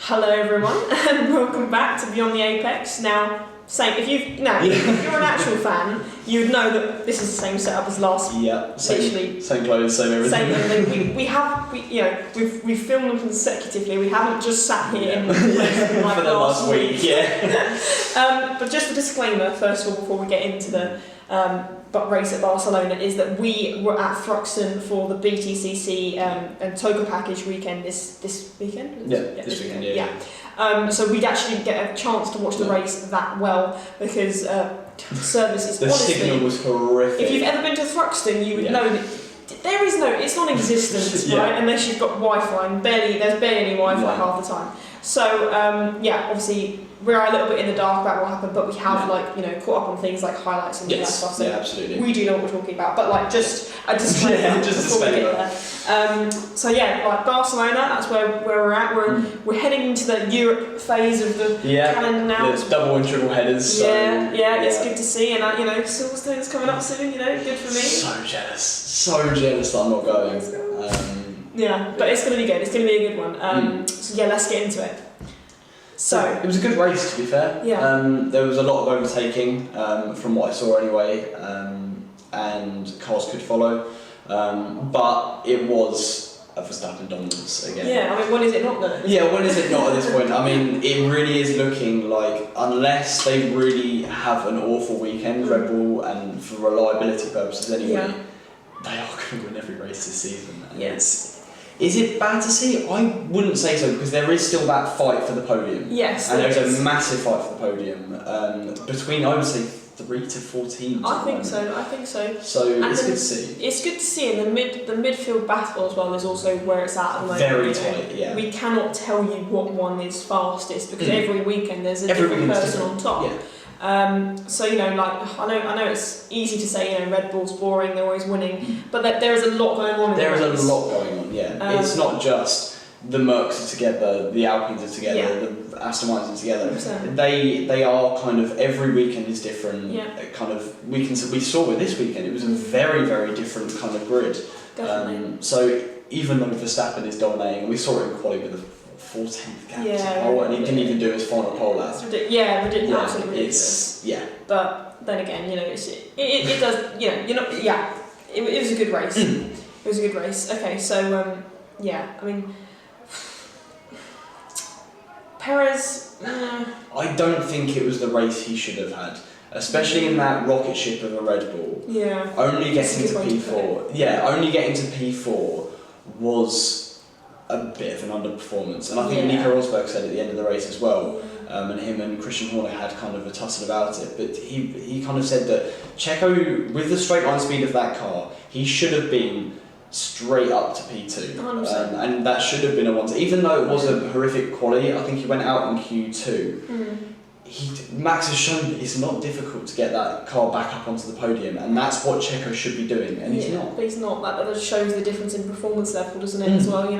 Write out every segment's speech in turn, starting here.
Hello everyone, and welcome back to Beyond the Apex. Now, if you're an actual fan, you would know that this is the same setup as last. Yeah, same clothes, same everything. Same everything. We've filmed them consecutively. We haven't just sat here in like for the last week. Yeah. But just a disclaimer, first of all, before we get into the race at Barcelona, is that we were at Thruxton for the BTCC and Toga package weekend this weekend. This weekend. Yeah. So we actually didn't get a chance to watch the race that well because service is the honestly, signal was horrific. If you've ever been to Thruxton, you would know that it's non-existent, right? Unless you've got Wi-Fi, and there's barely any Wi-Fi half the time. So obviously we're a little bit in the dark about what happened, but we have caught up on things like highlights and all that stuff. So absolutely. We do know what we're talking about, but just a disclaimer before we get there. Barcelona, that's where we're at. We're heading into the Europe phase of the calendar now. There's double and triple headers. It's good to see, and Silverstone's coming up soon. Good for me. So jealous that I'm not going. But it's going to be good. It's going to be a good one. So let's get into it. So it was a good race, to be fair. There was a lot of overtaking from what I saw anyway, and cars could follow, but it was a Verstappen dominance again. Yeah, I mean, when is it not then? When is it not at this point? I mean, it really is looking like, unless they really have an awful weekend, Red Bull, and for reliability purposes anyway, they are going to win every race this season. Is it bad to see? I wouldn't say so, because there is still that fight for the podium. Yes, and there's a massive fight for the podium between, I would say, 3 to 4 teams. I think so. So and it's good to see. It's good to see, and the midfield battle as well is also where it's at the moment. Very tight, yeah. We cannot tell you what one is fastest because every weekend there's a different person on top. Yeah. I know it's easy to say Red Bull's boring, they're always winning, but there is a lot going on. There is a lot going on. Yeah, it's not just the Mercs are together, the Alpines are together, the Aston Martins are together. 100%. They are kind of, every weekend is different. We saw with this weekend it was a very, very different kind of grid. Definitely. So even though Verstappen is dominating, we saw it in quali with the 14th gap to pole, and he didn't even do his final pole lap. It's ridiculous. Absolutely ridiculous. But then again, it does. It was a good race. It was a good race. Okay, so I mean, Perez. I don't think it was the race he should have had, especially in that rocket ship of a Red Bull. Yeah. Only getting to P4. Only getting to P4 was a bit of an underperformance, and I think Nico Rosberg said at the end of the race as well, and him and Christian Horner had kind of a tussle about it, but he kind of said that Checo, with the straight line speed of that car, he should have been straight up to P2, and that should have been a 1. Even though it was a horrific quali, I think he went out in Q2. Max has shown that it's not difficult to get that car back up onto the podium, and that's what Checo should be doing, and he's not. But he's not. That just shows the difference in performance level, doesn't it, as well,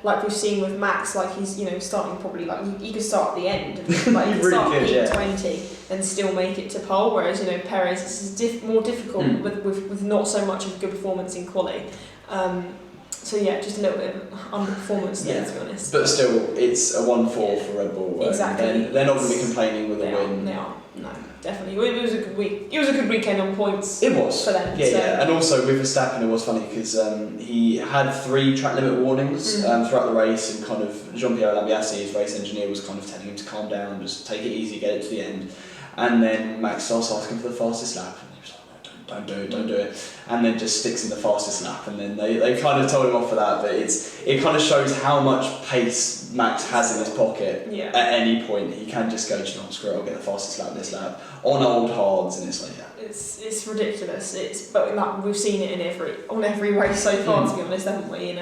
Like we've seen with Max, like he's, starting probably, like, he could start at the end, like he could start at P20 and still make it to pole, whereas, Perez is more difficult with not so much of a good performance in quali. Just a little bit of underperformance there, to be honest. But still, it's a 1-4 for Red Bull. Exactly. They're not going to be complaining with a win. They are. No, definitely. It was a good week. It was a good weekend on points. It was for them. And also with Verstappen, it was funny because he had 3 track limit warnings throughout the race, and kind of Jean-Pierre Lambiase, his race engineer, was kind of telling him to calm down, just take it easy, get it to the end. And then Max starts asking for the fastest lap. Don't do it, and then just sticks in the fastest lap, and then they kind of told him off for that, but it kind of shows how much pace Max has in his pocket. At any point he can just go, screw it, I'll get the fastest lap this lap on old hards, and it's like it's ridiculous. But we've seen it on every race so far, to be honest, haven't we?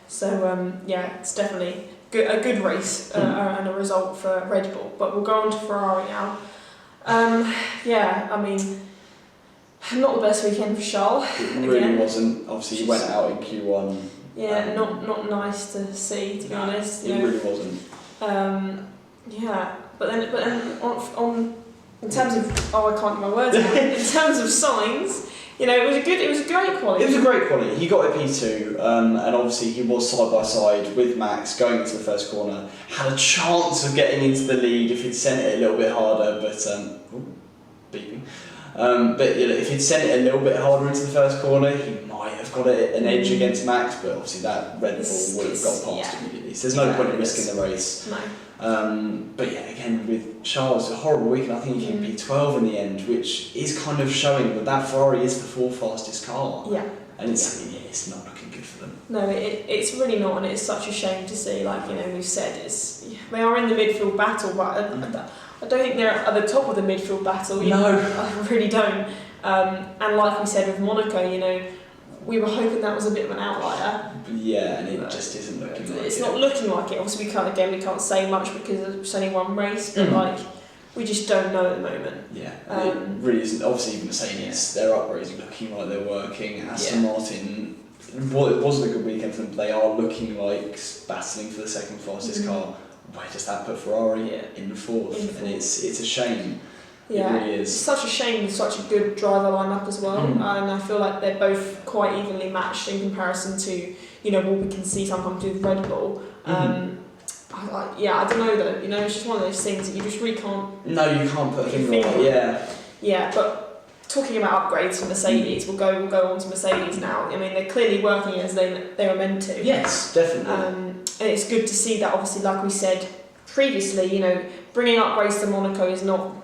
So it's definitely a good race and a result for Red Bull. But we'll go on to Ferrari now. I mean, not the best weekend for Charles. It really wasn't. Obviously, he went out in Q1. Not nice to see, to be honest. It really wasn't. But then on in terms of I can't get my words out. In terms of signs, it was a great quality. It was a great quality. He got a P2, and obviously he was side by side with Max going into the first corner. Had a chance of getting into the lead if he'd sent it a little bit harder, but beeping. But if he'd sent it a little bit harder into the first corner, he might have got an edge against Max. But obviously that Red Bull would have got past immediately. So there's no point in risking the race. No. But yeah, again with Charles, a horrible weekend. I think he came P12 in the end, which is kind of showing that Ferrari is the fourth fastest car. Yeah. And it's not looking good for them. No, it's really not, and it's such a shame to see. We've said they are in the midfield battle, but I don't think they're at the top of the midfield battle. No, I really don't. And like we said with Monaco, we were hoping that was a bit of an outlier. Yeah, and it just isn't looking like it. It's not looking like it. Obviously, we can't say much because it's only one race, but we just don't know at the moment. Yeah, it really isn't. Obviously, Mercedes, their upgrades are looking like they're working. Aston Martin, it wasn't a good weekend for them. They are looking like battling for the second fastest car. Where does that put Ferrari in fourth? And it's a shame. Yeah, it really is. It's such a shame with such a good driver lineup as well, and I feel like they're both quite evenly matched in comparison to what we can see sometimes with Red Bull. I don't know though. It's just one of those things that you just really can't. No, you can't put a finger on it. Yeah. Yeah, but talking about upgrades for Mercedes, we'll go on to Mercedes now. I mean, they're clearly working as they were meant to. Yes, definitely. And it's good to see that. Obviously, like we said previously, bringing upgrades to Monaco is not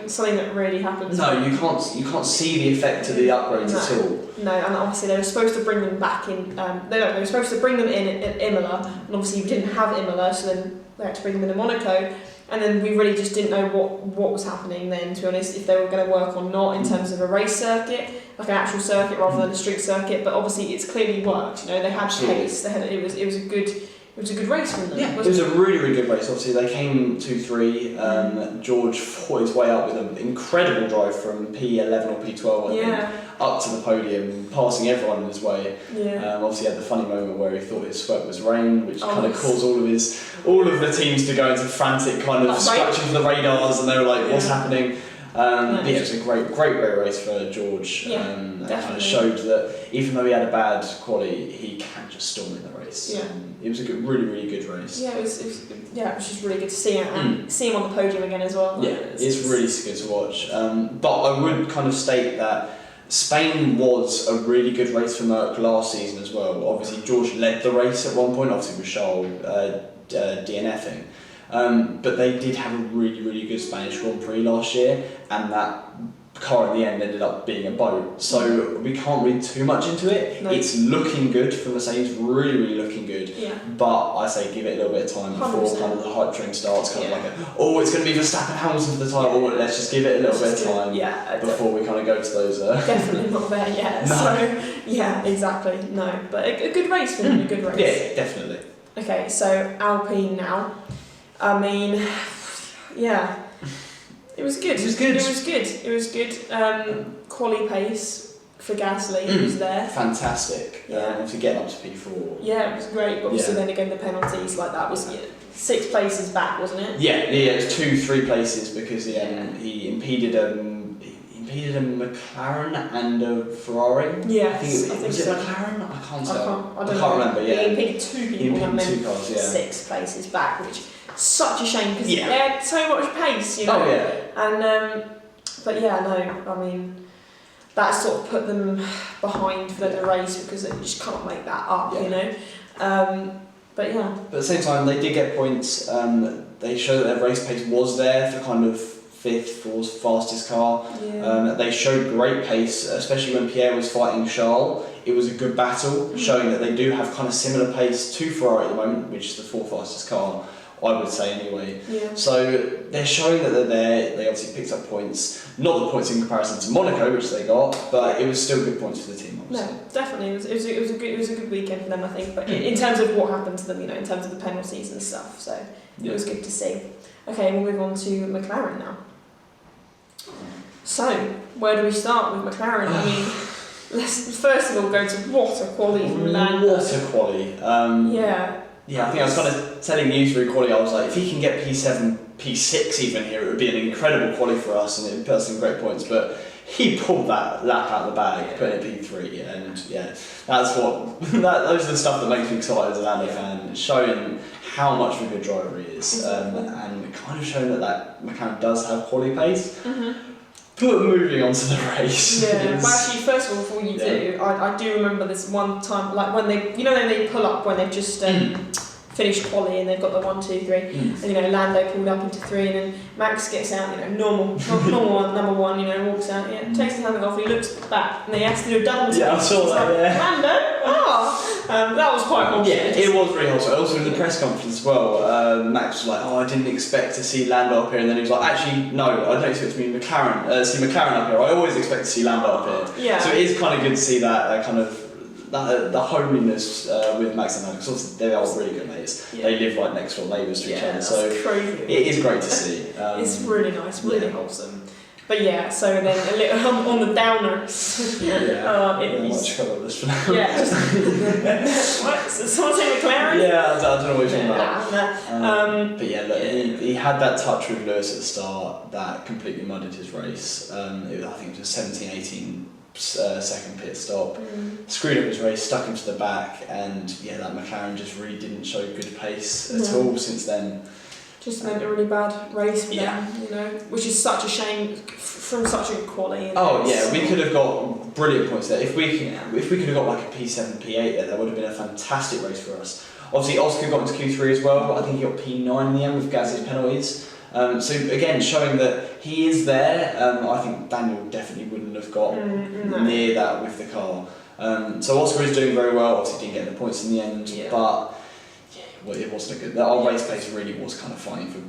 something that really happens. No, you can't see the effect of the upgrades at all. No, and obviously they were supposed to bring them back in. They were supposed to bring them in at Imola, and obviously we didn't have Imola, so then they had to bring them in Monaco. And then we really just didn't know what was happening then, to be honest, if they were going to work or not in terms of a race circuit, like an actual circuit rather than a street circuit. But obviously it's clearly worked. They had pace. It was a good race for them. Yeah, it was a really, really good race. Obviously, they came 2-3. George fought his way up with an incredible drive from P11 or P12, I think, up to the podium, passing everyone in his way. Yeah. Obviously, had the funny moment where he thought his sweat was rain, which kind of caused all of the teams to go into frantic kind of scratching for the radars, and they were like, "What's happening?" It was a great race for George. And kind of showed that even though he had a bad quality, he can just storm in the race. Yeah. It was a really, really good race. Yeah, it was just really good to see him and see him on the podium again as well. Yeah, it's really good to watch. But I would kind of state that Spain was a really good race for Merck last season as well. Obviously, George led the race at one point, obviously with Charles DNFing. But they did have a really, really good Spanish Grand Prix last year, and that car in the end ended up being a boat. So we can't read too much into it. No. It's looking good for Mercedes, really, really looking good. Yeah. But I say give it a little bit of time before 100%. Kind of the hype train starts. Kind of like it's going to be Verstappen Hamilton for the title. Let's just give it a little bit of time before we kind of go to those. Definitely not there yet. No. So yeah, exactly. No, but a good race for them. A good race. Yeah, definitely. Okay, so Alpine now. I mean, yeah. It was good. It was good. Quali pace for Gasly was there. Fantastic. Obviously getting up to P4. Yeah, it was great. Obviously then again the penalties like that was 6 places back, wasn't it? Yeah, it was 2-3 places because he impeded a McLaren and a Ferrari. Yeah, I think was so. It McLaren? I can't tell. I can't remember. Yeah, he impeded 2 people and then 2 cars. Yeah, 6 places back, which. Such a shame because they had so much pace, Oh yeah. And but yeah, no, I mean that sort of put them behind for the race because they just can't make that up, But yeah. But at the same time, they did get points. They showed that their race pace was there for kind of 5th, 4th fastest car. Yeah. They showed great pace, especially when Pierre was fighting Charles. It was a good battle, showing that they do have kind of similar pace to Ferrari at the moment, which is the 4th fastest car. I would say anyway. Yeah. So they're showing that they're there. They obviously picked up points, not the points in comparison to Monaco, which they got, but it was still good points for the team. Obviously. No, definitely, it was a good weekend for them, I think. But in terms of what happened to them, in terms of the penalties and stuff, so it was good to see. Okay, we'll move on to McLaren now. So where do we start with McLaren? I mean, let's first of all go to what a quality from Lando. What a quality. Yeah, I think I was kind of telling you through quality, I was like, if he can get P7, P6 even here, it would be an incredible quality for us and it would put us in great points. But he pulled that lap out of the bag, put it in P3, and yeah, that's what those are the stuff that makes me excited as a Lando fan, showing how much of a good driver he is, and kind of showing that McLaren does have quality pace. But moving on to the race. Yeah. Well, actually, first of all, before you do, I do remember this one time, like when they pull up when they've just finished quali and they've got the 1, 2, 3, and Lando pulled up into 3, and then Max gets out, normal one, number 1, walks out, takes his helmet off, he looks back, and they has to do a double take. Yeah, I saw that. Lando, that was quite obvious. Yeah, it was really hot. Also in the press conference as well, Max was like, I didn't expect to see Lando up here, and then he was like, actually, no, I don't expect to see McLaren up here. I always expect to see Lando up here. Yeah. So it is kind of good to see that kind of the homeliness with Max and Lando, because obviously they are really good mates. Yeah. They live right next door neighbours to each other, so crazy. It is great to see. It's really nice, really wholesome. But yeah, so then a little on the downers. Much colour this for now. Yeah, just what? Someone say McLaren? Yeah, I don't know what you're talking about. But yeah, look, he had that touch with Lewis at the start that completely muddied his race. I think it was a 17, 18 second pit stop. Screwed up his race, stuck him to the back, and yeah, that McLaren just really didn't show good pace at all since then. Just meant a really bad race for them, which is such a shame from such a good quality. We could have got brilliant points there. If we could have got like a P7, P8 there, that would have been a fantastic race for us. Obviously, Oscar got into Q3 as well, but I think he got P9 in the end with Gaz's penalties. So again, showing that he is there. I think Daniel definitely wouldn't have got near that with the car. So Oscar is doing very well. Obviously, didn't get the points in the end, but. Well, it wasn't a good. Our race pace really was kind of fighting for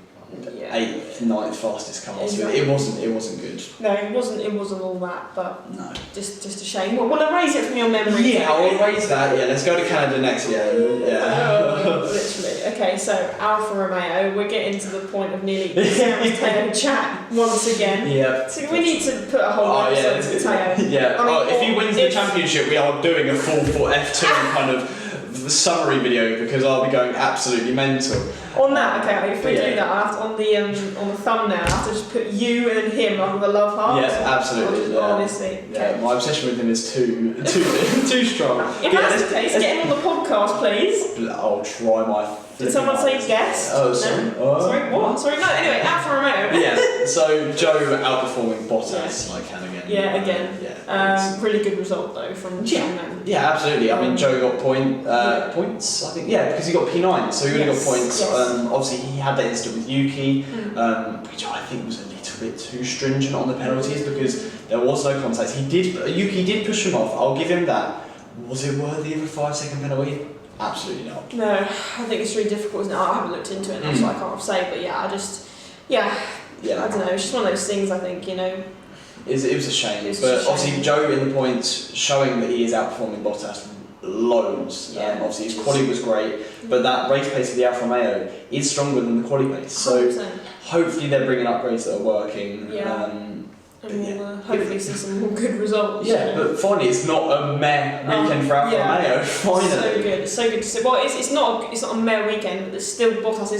8th, 9th fastest car. Exactly. So it wasn't good. No, it wasn't all that, but no, just a shame. Well, erase it from your memory. Yeah, I'll erase that. Yeah, let's go to Canada next year. Literally. Okay, so Alfa Romeo. We're getting to the point of nearly Teo chat once again. Yeah. So we need to put a whole episode to Teo. Yeah. If he wins the championship, we are doing a full F2 kind of summary video, because I'll be going absolutely mental. On that, okay, if we do that, I have to, on the thumbnail, I have to just put you and him with a love heart. Yeah, absolutely. Honestly. Yeah, my obsession with him is too strong. If that's the case, get him on the podcast, please. I'll try my. Did someone say yes? Oh, sorry. No? Sorry, what? Sorry, no, anyway, Alfa Romeo. Yeah, so Joe outperforming Bottas, again. Yeah, again. Really good result, though, from them. Yeah, absolutely. I mean, Joe got points, I think. Yeah, because he got P9, so he really got points. Yes. Obviously, he had that incident with Yuki, which I think was a little bit too stringent on the penalties, because there was no contact. Yuki did push him off, I'll give him that. Was it worthy of a 5-second penalty? Absolutely not. No, I think it's really difficult, isn't it? I haven't looked into it, so I can't say, but I don't know, it's just one of those things, I think, It was a shame, obviously Joe in the points, showing that he is outperforming Bottas loads. Obviously his quality was great, but that race pace of the Alfa Romeo is stronger than the quality pace, so 100%. Hopefully they're bringing upgrades that are working. And we'll hopefully see some more good results. Yeah, but finally, it's not a meh weekend for Alfa Romeo. Finally, it's so good to see. Well, it's not a meh weekend, but still Bottas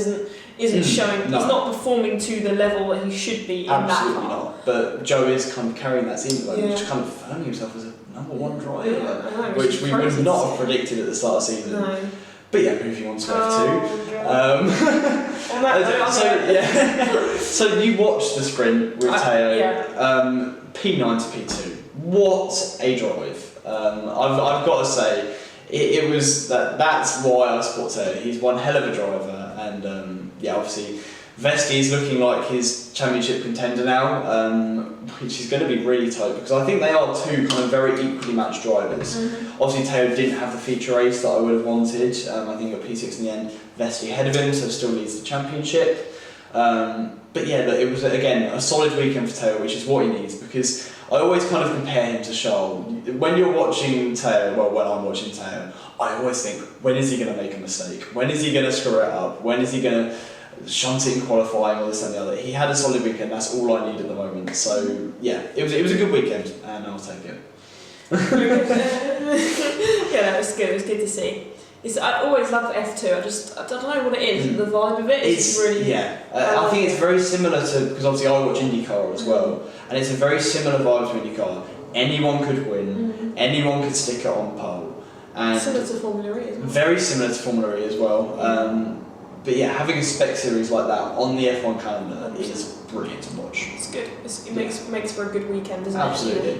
isn't showing. No. He's not performing to the level that he should be in that car. Absolutely not. But Joe is kind of carrying that team, just kind of affirming himself as a number one driver, which we would not have predicted at the start of the season. No. But moving on to F2. So you watched the sprint with Teo, P9 to P2. What a drive! I've got to say, it was that's why I support Teo. He's one hell of a driver, and obviously Vesti is looking like his championship contender now, which is going to be really tight, because I think they are two kind of very equally matched drivers. Obviously Teo didn't have the feature race that I would have wanted. I think he got P6 in the end. Vesti ahead of him, so still leads the championship. But it was again a solid weekend for Teo, which is what he needs, because I always kind of compare him to Charles. When you're watching Teo, when I'm watching Teo, I always think, when is he going to make a mistake? When is he going to screw it up? When is he going to shunt it in qualifying, or this and the other? He had a solid weekend, that's all I need at the moment. So it was a good weekend, and I'll take it. That was good. It was good to see. I always love F2. I don't know what it is. The vibe of it is really. Yeah, I think it's very similar to, because obviously I watch IndyCar as well, and it's a very similar vibe to IndyCar. Anyone could win. Anyone could stick it on pole. And similar to Formula E as well. Very similar to Formula E as well. But yeah, having a spec series like that on the F1 calendar is brilliant to watch. It's good. It makes for a good weekend, doesn't it? Absolutely.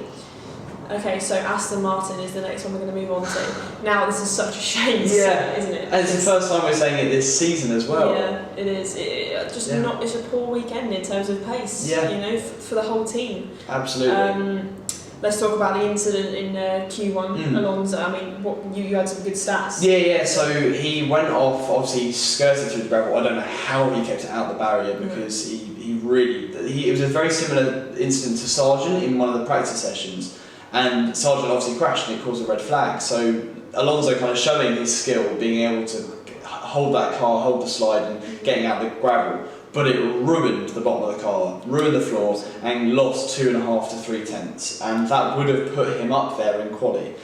Okay, so Aston Martin is the next one we're going to move on to. Now, this is such a shame, isn't it? And it's the first time we're saying it this season as well. Yeah, it is. It's a poor weekend in terms of pace. Yeah. You know, for the whole team. Absolutely. Let's talk about the incident in Q1. Alonso. I mean, you had some good stats. Yeah. So he went off. Obviously, he skirted through the gravel. I don't know how he kept it out the barrier because he really. It was a very similar incident to Sargent in one of the practice sessions. And Sargent obviously crashed and it caused a red flag. So Alonso kind of showing his skill, being able to hold that car, hold the slide and getting out the gravel. But it ruined the bottom of the car, ruined the floor and lost 2.5 to 3 tenths. And that would have put him up there in quali.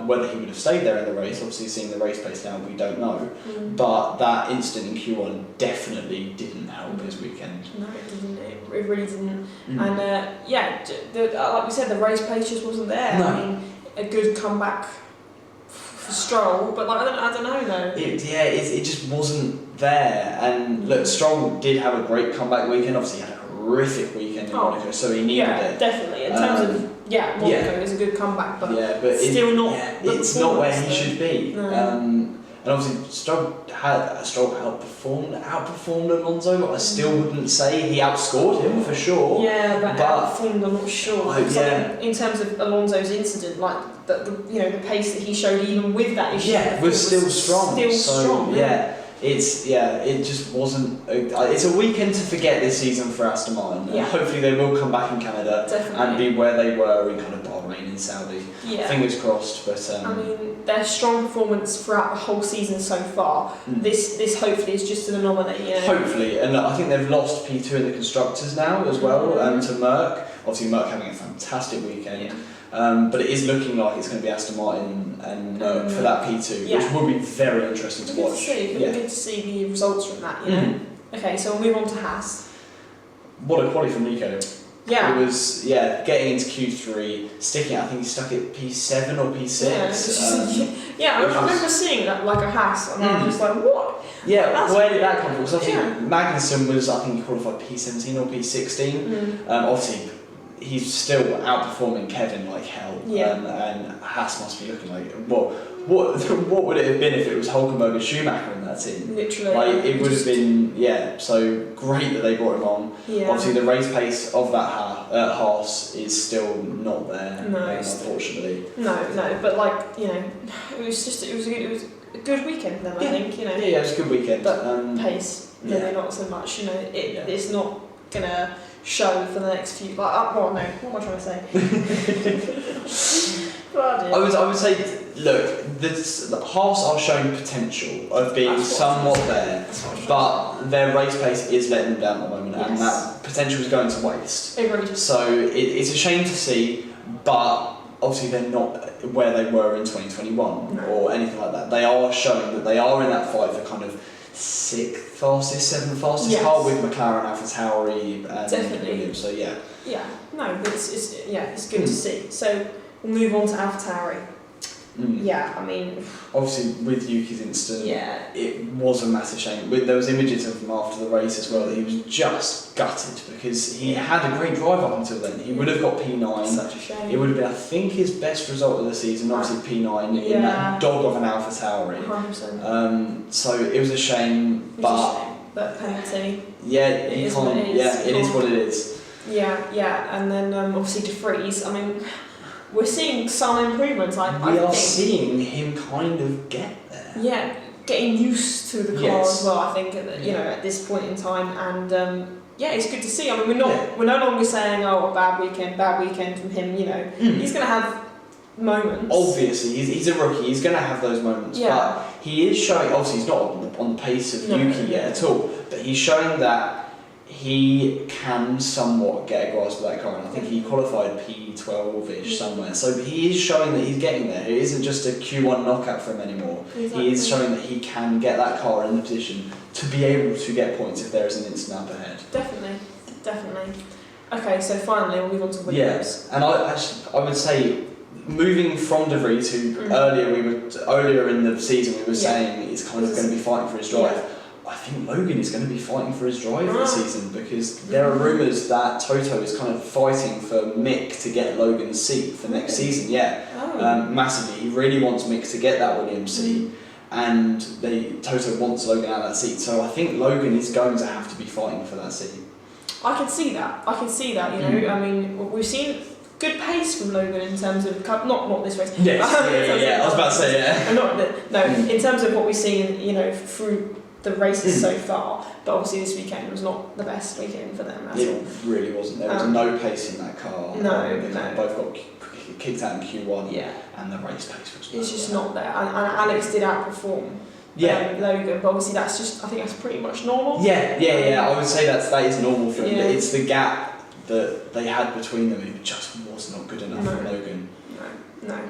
Whether he would have stayed there in the race, obviously seeing the race pace now, we don't know. But that incident in Q1 definitely didn't help his weekend. No, it didn't. It really didn't. And like we said, the race pace just wasn't there. No. I mean, a good comeback for Stroll, but like I don't know though. It just wasn't there. And look, Stroll did have a great comeback weekend. Obviously, he had a horrific weekend in Monaco, so he needed it. Yeah, definitely. In terms of Monaco is a good comeback, but still not. It's not where he should be. No. And obviously, Stroll outperformed Alonso. I still wouldn't say he outscored him for sure. Yeah, but outperformed, I'm not sure. I think in terms of Alonso's incident, like the pace that he showed, even with that issue, was still strong. It just wasn't. It's a weekend to forget this season for Aston Martin. Yeah. Hopefully they will come back in Canada and be where they were in kind of Bahrain and Saudi. Yeah. Fingers crossed. But I mean, their strong performance throughout the whole season so far. This hopefully is just an anomaly. You know? Hopefully, and I think they've lost P2 in the constructors now as well to Merck. Obviously, Merck having a fantastic weekend. Yeah. But it is looking like it's going to be Aston Martin and Merck for that P2, which will be very interesting to watch. It'll be good to see the results from that, you know. Okay, so we'll move on to Haas. What a quali from Nico. Yeah. It was, getting into Q3, sticking, I think he stuck at P7 or P6. I remember seeing that, like a Haas, and I was just like, what? Yeah, where did that come from? Because obviously Magnussen was, I think he qualified P17 or P16. Obviously, he's still outperforming Kevin like hell, and Haas must be looking like, what would it have been if it was Hülkenberg and Schumacher in that team? Literally. Like, it would have been, so great that they brought him on. Yeah. Obviously, the race pace of that Haas is still not there, unfortunately. No, but like, it was a good weekend for them, I think, Yeah, it was a good weekend. But pace, maybe not so much, it's not going to show for the next few. What am I trying to say? I would say, look, the Haas are showing potential of being somewhat there, but their race pace is letting them down at the moment, and that potential is going to waste. Agreed. So it's a shame to see, but obviously they're not where they were in 2021 or anything like that. They are showing that they are in that fight for kind of 6th fastest, 7th fastest car with McLaren, AlphaTauri, and Williams. So it's good to see. So we'll move on to AlphaTauri. I mean, obviously with Yuki's incident, it was a massive shame. There was images of him after the race as well that he was just gutted because he had a great drive up until then. He would have got P9. Such a shame. It would have been, I think, his best result of the season. Obviously P9 in that dog of an AlphaTauri. 100%. So it was a shame, but penalty. It is what it is. And then obviously De Vries. I mean, we're seeing some improvements. We are seeing him kind of get there. Yeah, getting used to the car as well. I think at this point in time, and it's good to see. I mean, we're no longer saying a bad weekend from him. He's going to have moments. Obviously, he's a rookie. He's going to have those moments. But he is showing. Obviously, he's not on the pace of Yuki yet at all. But he's showing that he can somewhat get a grasp of that car, and I think he qualified P12-ish somewhere. So he is showing that he's getting there. It isn't just a Q1 knockout for him anymore. Exactly. He is showing that he can get that car in the position to be able to get points if there is an instant up ahead. Definitely. Okay, so finally we'll move on to Williams. Yeah, and I would say, moving from De Vries, who earlier in the season we were saying he's kind of going to be fighting for his drive. Yeah. I think Logan is going to be fighting for his drive this season, because there are rumours that Toto is kind of fighting for Mick to get Logan's seat for next season. Yeah, massively. He really wants Mick to get that Williams seat, and Toto wants Logan out of that seat. So I think Logan is going to have to be fighting for that seat. I can see that. You know, I mean, we've seen good pace from Logan in terms of not this race. Yes, I was about to say in terms of what we've seen, you know, through the races so far, but obviously this weekend was not the best weekend for them at all. It really wasn't. There was no pace in that car. They both got kicked out in Q1, and the race pace was. It's just not there, and Alex did outperform. Logan, but obviously I think that's pretty much normal. I would say that is normal for him. It's the gap that they had between them. It just was not good enough for Logan. No.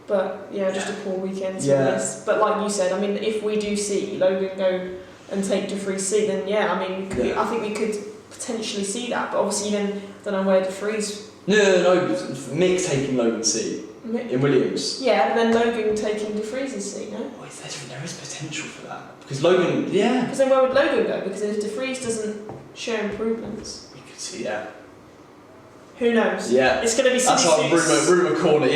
But just a poor weekend. This. But like you said, I mean, if we do see Logan go and take De Vries' seat, then I think we could potentially see that. But obviously, then don't know where De Vries. No. Mick taking Logan's seat in Williams. Yeah, and then Logan taking De Vries' seat. No. Oh, there is potential for that, because Logan. Yeah. Because then where would Logan go? Because if De Vries doesn't show improvements, we could see that. Who knows? Yeah. It's going to be silly. That's our rumour corner.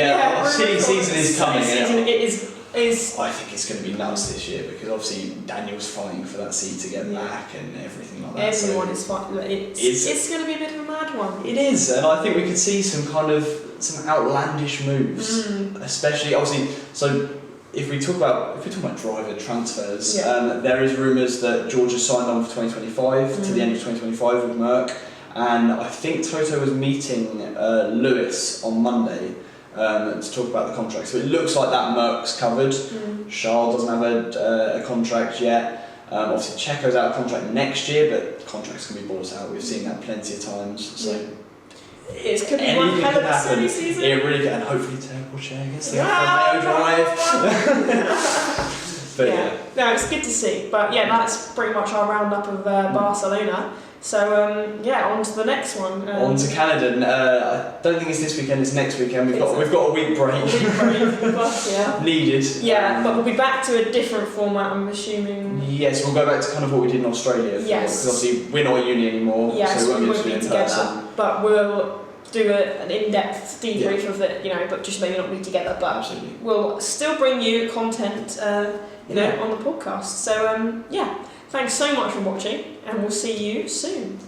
Silly season is coming. It is. I think it's going to be nuts this year, because obviously Daniel's fighting for that seat to get back and everything like that. Everyone is fighting. It's going to be a bit of a mad one. It is, and I think we could see some outlandish moves, especially obviously. So if we talk about driver transfers, there is rumours that George has signed on for 2025 to the end of 2025 with Merck. And I think Toto was meeting Lewis on Monday to talk about the contract. So it looks like that Merck's covered. Charles doesn't have a contract yet. Obviously Checo's out of contract next year, but contracts can be bought out. We've seen that plenty of times. So it could be one hell of a silly season. It really can. And hopefully Turbo Chair gets the Mayo drive. But no, it's good to see. But that's pretty much our roundup of Barcelona. So on to the next one. On to Canada. And, I don't think it's this weekend. It's next weekend. We've got a week break. Needed. Yeah, but we'll be back to a different format, I'm assuming. Yes, we'll go back to kind of what we did in Australia. Because obviously we're not at uni anymore. Yes, so we won't be together. But we'll do an in-depth debrief of it, but just maybe not be together. But absolutely, we'll still bring you content, on the podcast. So thanks so much for watching, and we'll see you soon.